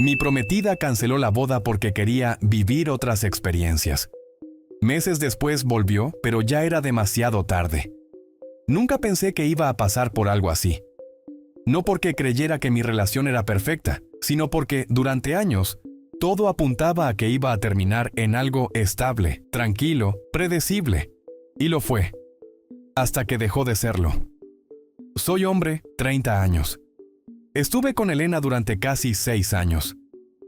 Mi prometida canceló la boda porque quería vivir otras experiencias. Meses después volvió, pero ya era demasiado tarde. Nunca pensé que iba a pasar por algo así. No porque creyera que mi relación era perfecta, sino porque, durante años, todo apuntaba a que iba a terminar en algo estable, tranquilo, predecible. Y lo fue. Hasta que dejó de serlo. Soy hombre, 30 años. Estuve con Elena durante casi 6 años.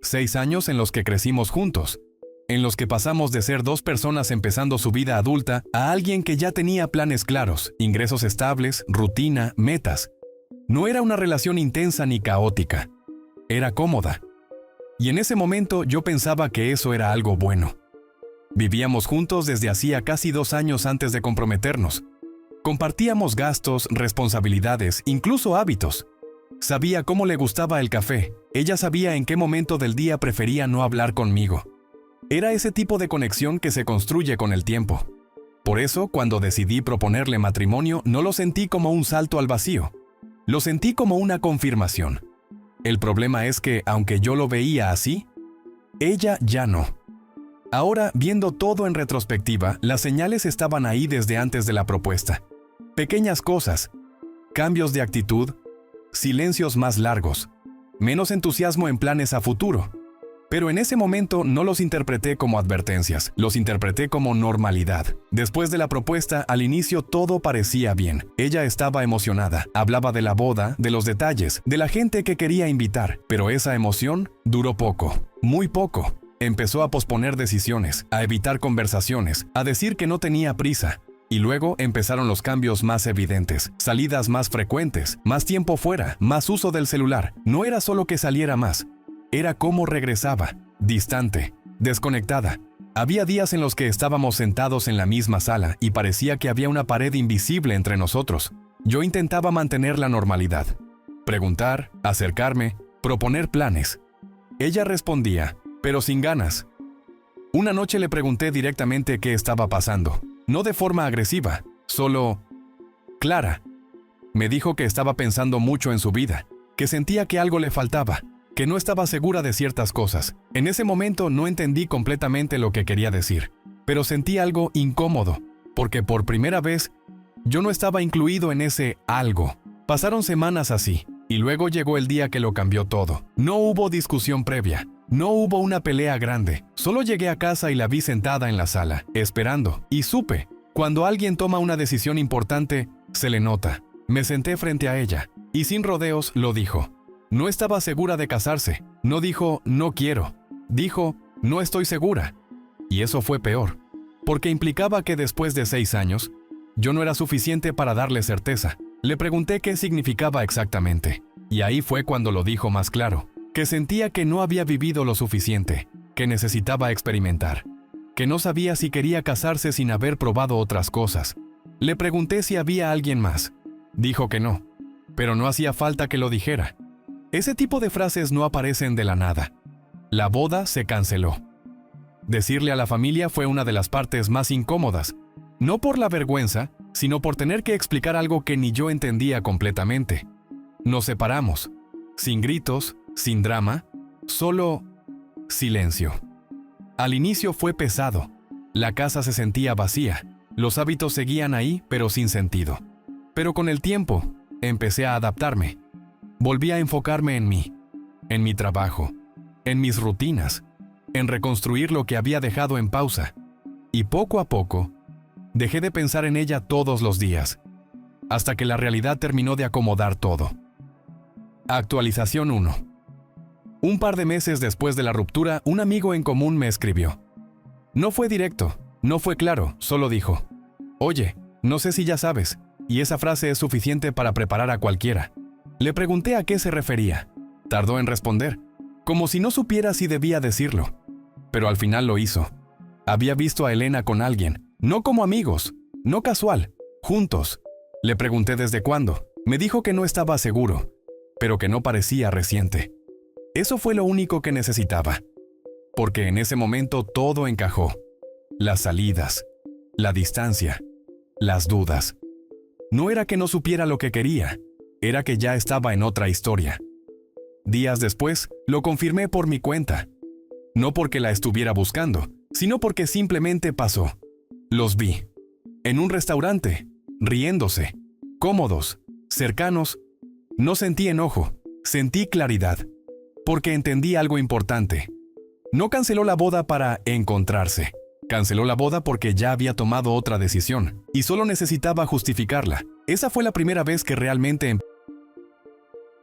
6 años en los que crecimos juntos. En los que pasamos de ser 2 personas empezando su vida adulta a alguien que ya tenía planes claros, ingresos estables, rutina, metas. No era una relación intensa ni caótica. Era cómoda. Y en ese momento yo pensaba que eso era algo bueno. Vivíamos juntos desde hacía casi 2 años antes de comprometernos. Compartíamos gastos, responsabilidades, incluso hábitos. Sabía cómo le gustaba el café. Ella sabía en qué momento del día prefería no hablar conmigo. Era ese tipo de conexión que se construye con el tiempo. Por eso, cuando decidí proponerle matrimonio, no lo sentí como un salto al vacío. Lo sentí como una confirmación. El problema es que, aunque yo lo veía así, ella ya no. Ahora, viendo todo en retrospectiva, las señales estaban ahí desde antes de la propuesta. Pequeñas cosas, cambios de actitud, silencios más largos, menos entusiasmo en planes a futuro. Pero en ese momento no los interpreté como advertencias, los interpreté como normalidad. Después de la propuesta, al inicio todo parecía bien. Ella estaba emocionada, hablaba de la boda, de los detalles, de la gente que quería invitar. Pero esa emoción duró poco, muy poco. Empezó a posponer decisiones, a evitar conversaciones, a decir que no tenía prisa. Y luego empezaron los cambios más evidentes, salidas más frecuentes, más tiempo fuera, más uso del celular. No era solo que saliera más, era cómo regresaba, distante, desconectada. Había días en los que estábamos sentados en la misma sala y parecía que había una pared invisible entre nosotros. Yo intentaba mantener la normalidad, preguntar, acercarme, proponer planes. Ella respondía, pero sin ganas. Una noche le pregunté directamente qué estaba pasando. No de forma agresiva, solo clara. Me dijo que estaba pensando mucho en su vida, que sentía que algo le faltaba, que no estaba segura de ciertas cosas. En ese momento no entendí completamente lo que quería decir, pero sentí algo incómodo, porque por primera vez yo no estaba incluido en ese algo. Pasaron semanas así, y luego llegó el día que lo cambió todo. No hubo discusión previa. No hubo una pelea grande, solo llegué a casa y la vi sentada en la sala, esperando, y supe, cuando alguien toma una decisión importante, se le nota. Me senté frente a ella, y sin rodeos lo dijo. No estaba segura de casarse, no dijo, no quiero, dijo, no estoy segura. Y eso fue peor, porque implicaba que después de 6 años, yo no era suficiente para darle certeza. Le pregunté qué significaba exactamente, y ahí fue cuando lo dijo más claro. Que sentía que no había vivido lo suficiente, que necesitaba experimentar, que no sabía si quería casarse sin haber probado otras cosas. Le pregunté si había alguien más. Dijo que no, pero no hacía falta que lo dijera. Ese tipo de frases no aparecen de la nada. La boda se canceló. Decirle a la familia fue una de las partes más incómodas, no por la vergüenza, sino por tener que explicar algo que ni yo entendía completamente. Nos separamos, sin gritos, sin drama, solo silencio. Al inicio fue pesado. La casa se sentía vacía. Los hábitos seguían ahí, pero sin sentido. Pero con el tiempo, empecé a adaptarme. Volví a enfocarme en mí, en mi trabajo, en mis rutinas, en reconstruir lo que había dejado en pausa. Y poco a poco, dejé de pensar en ella todos los días, hasta que la realidad terminó de acomodar todo. Actualización 1. Un par de meses después de la ruptura, un amigo en común me escribió. No fue directo, no fue claro, solo dijo, «Oye, no sé si ya sabes», y esa frase es suficiente para preparar a cualquiera. Le pregunté a qué se refería. Tardó en responder, como si no supiera si debía decirlo. Pero al final lo hizo. Había visto a Elena con alguien, no como amigos, no casual, juntos. Le pregunté desde cuándo. Me dijo que no estaba seguro, pero que no parecía reciente. Eso fue lo único que necesitaba, porque en ese momento todo encajó. Las salidas, la distancia, las dudas. No era que no supiera lo que quería, era que ya estaba en otra historia. Días después, lo confirmé por mi cuenta. No porque la estuviera buscando, sino porque simplemente pasó. Los vi. En un restaurante, riéndose, cómodos, cercanos. No sentí enojo, sentí claridad. Porque entendí algo importante. No canceló la boda para encontrarse. Canceló la boda porque ya había tomado otra decisión y solo necesitaba justificarla. Esa fue la primera vez que realmente...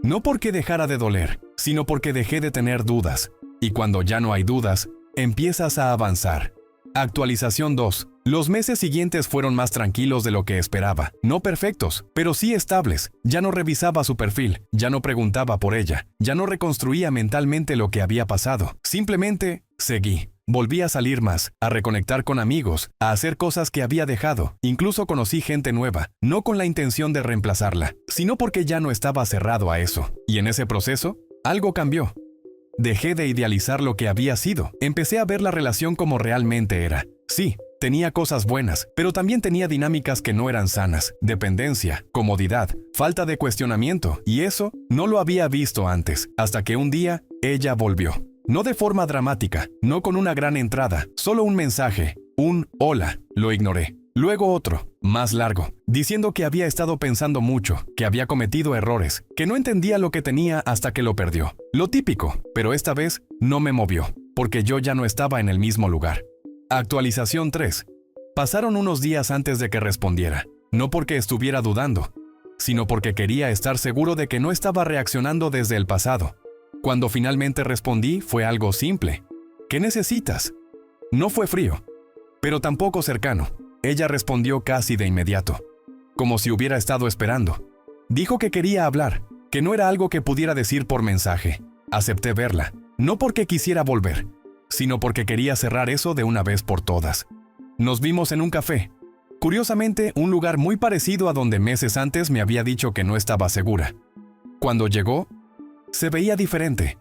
No porque dejara de doler, sino porque dejé de tener dudas. Y cuando ya no hay dudas, empiezas a avanzar. Actualización 2. Los meses siguientes fueron más tranquilos de lo que esperaba. No perfectos, pero sí estables. Ya no revisaba su perfil, ya no preguntaba por ella, ya no reconstruía mentalmente lo que había pasado. Simplemente seguí. Volví a salir más, a reconectar con amigos, a hacer cosas que había dejado. Incluso conocí gente nueva, no con la intención de reemplazarla, sino porque ya no estaba cerrado a eso. Y en ese proceso, algo cambió. Dejé de idealizar lo que había sido. Empecé a ver la relación como realmente era. Sí, tenía cosas buenas, pero también tenía dinámicas que no eran sanas. Dependencia, comodidad, falta de cuestionamiento. Y eso no lo había visto antes, hasta que un día ella volvió. No de forma dramática, no con una gran entrada, solo un mensaje, un hola, lo ignoré. Luego otro, más largo, diciendo que había estado pensando mucho, que había cometido errores, que no entendía lo que tenía hasta que lo perdió. Lo típico, pero esta vez no me movió, porque yo ya no estaba en el mismo lugar. Actualización 3. Pasaron unos días antes de que respondiera, no porque estuviera dudando, sino porque quería estar seguro de que no estaba reaccionando desde el pasado. Cuando finalmente respondí fue algo simple. ¿Qué necesitas? No fue frío, pero tampoco cercano. Ella respondió casi de inmediato, como si hubiera estado esperando. Dijo que quería hablar, que no era algo que pudiera decir por mensaje. Acepté verla, no porque quisiera volver, sino porque quería cerrar eso de una vez por todas. Nos vimos en un café. Curiosamente, un lugar muy parecido a donde meses antes me había dicho que no estaba segura. Cuando llegó, se veía diferente.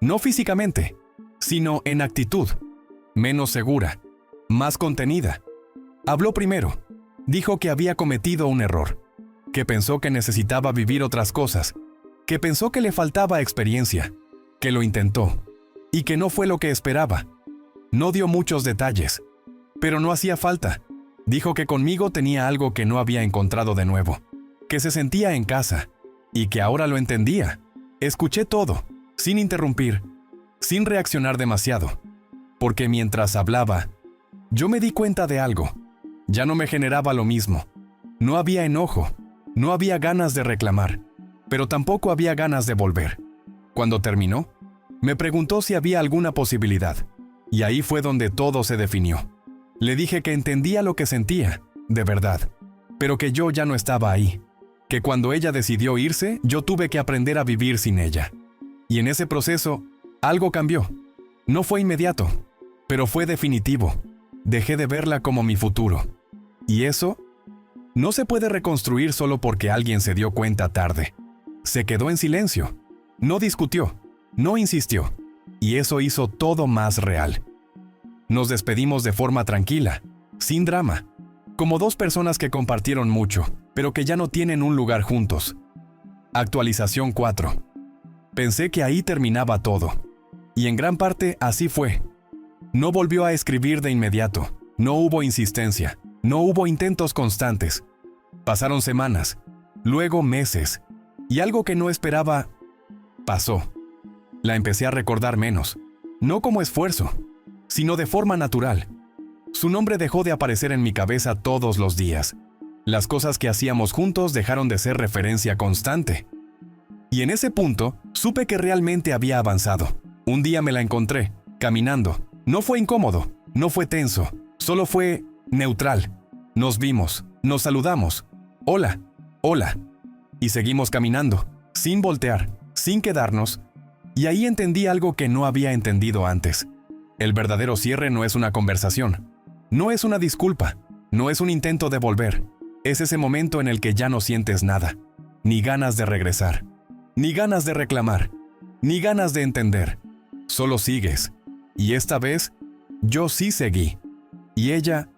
No físicamente, sino en actitud. Menos segura, más contenida. Habló primero. Dijo que había cometido un error, que pensó que necesitaba vivir otras cosas, que pensó que le faltaba experiencia, que lo intentó, y que no fue lo que esperaba. No dio muchos detalles, pero no hacía falta. Dijo que conmigo tenía algo que no había encontrado de nuevo, que se sentía en casa, y que ahora lo entendía. Escuché todo, sin interrumpir, sin reaccionar demasiado, porque mientras hablaba, yo me di cuenta de algo. Ya no me generaba lo mismo. No había enojo, no había ganas de reclamar, pero tampoco había ganas de volver. Cuando terminó, me preguntó si había alguna posibilidad, y ahí fue donde todo se definió. Le dije que entendía lo que sentía, de verdad, pero que yo ya no estaba ahí, que cuando ella decidió irse, yo tuve que aprender a vivir sin ella. Y en ese proceso, algo cambió. No fue inmediato, pero fue definitivo. Dejé de verla como mi futuro. Y eso no se puede reconstruir solo porque alguien se dio cuenta tarde. Se quedó en silencio. No discutió. No insistió. Y eso hizo todo más real. Nos despedimos de forma tranquila, sin drama. Como dos personas que compartieron mucho, pero que ya no tienen un lugar juntos. Actualización 4. Pensé que ahí terminaba todo. Y en gran parte así fue. No volvió a escribir de inmediato. No hubo insistencia. No hubo intentos constantes. Pasaron semanas, luego meses. Y algo que no esperaba, pasó. La empecé a recordar menos. No como esfuerzo, sino de forma natural. Su nombre dejó de aparecer en mi cabeza todos los días. Las cosas que hacíamos juntos dejaron de ser referencia constante. Y en ese punto, supe que realmente había avanzado. Un día me la encontré, caminando. No fue incómodo, no fue tenso, solo fue neutral. Nos vimos, nos saludamos. Hola, hola. Y seguimos caminando, sin voltear, sin quedarnos. Y ahí entendí algo que no había entendido antes. El verdadero cierre no es una conversación. No es una disculpa. No es un intento de volver. Es ese momento en el que ya no sientes nada. Ni ganas de regresar. Ni ganas de reclamar. Ni ganas de entender. Solo sigues. Y esta vez, yo sí seguí. Y ella